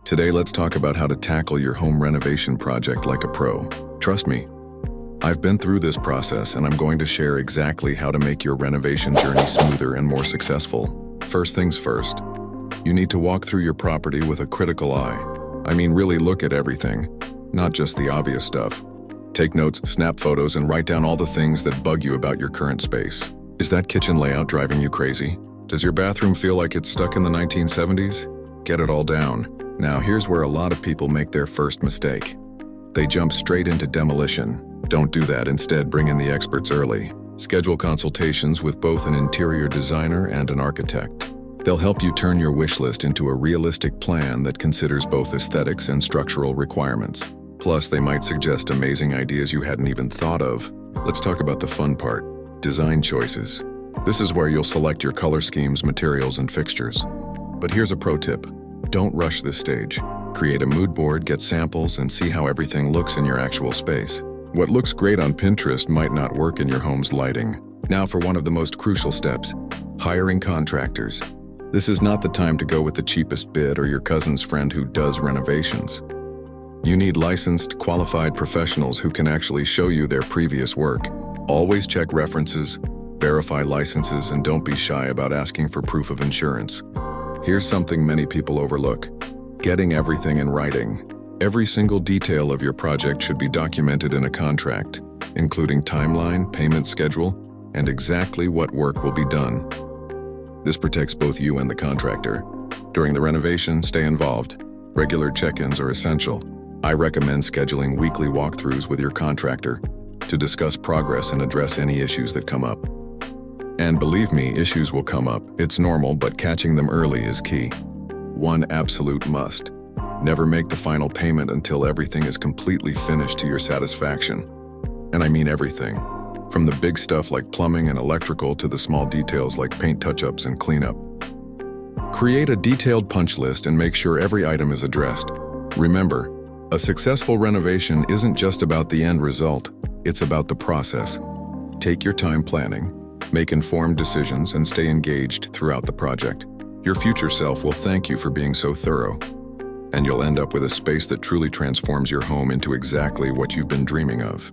Today, let's talk about how to tackle your home renovation project like a pro. Trust me, I've been through this process and I'm going to share exactly how to make your renovation journey smoother and more successful. First things first, you need to walk through your property with a critical eye. I mean, really look at everything, not just the obvious stuff. Take notes, snap photos, and write down all the things that bug you about your current space. Is that kitchen layout driving you crazy? Does your bathroom feel like it's stuck in the 1970s? Get it all down. Now, here's where a lot of people make their first mistake. They jump straight into demolition. Don't do that. Instead, bring in the experts early. Schedule consultations with both an interior designer and an architect. They'll help you turn your wish list into a realistic plan that considers both aesthetics and structural requirements. Plus, they might suggest amazing ideas you hadn't even thought of. Let's talk about the fun part, design choices. This is where you'll select your color schemes, materials, and fixtures. But here's a pro tip. Don't rush this stage. Create a mood board, get samples, and see how everything looks in your actual space. What looks great on Pinterest might not work in your home's lighting. Now for one of the most crucial steps, hiring contractors. This is not the time to go with the cheapest bid or your cousin's friend who does renovations. You need licensed, qualified professionals who can actually show you their previous work. Always check references, verify licenses, and don't be shy about asking for proof of insurance. Here's something many people overlook: getting everything in writing. Every single detail of your project should be documented in a contract, including timeline, payment schedule, and exactly what work will be done. This protects both you and the contractor. During the renovation, stay involved. Regular check-ins are essential. I recommend scheduling weekly walkthroughs with your contractor to discuss progress and address any issues that come up. And believe me, issues will come up. It's normal, but catching them early is key. One absolute must: never make the final payment until everything is completely finished to your satisfaction. And I mean everything, from the big stuff like plumbing and electrical to the small details like paint touch-ups and cleanup. Create a detailed punch list and make sure every item is addressed. Remember, a successful renovation isn't just about the end result, it's about the process. Take your time planning, make informed decisions, and stay engaged throughout the project. Your future self will thank you for being so thorough, and you'll end up with a space that truly transforms your home into exactly what you've been dreaming of.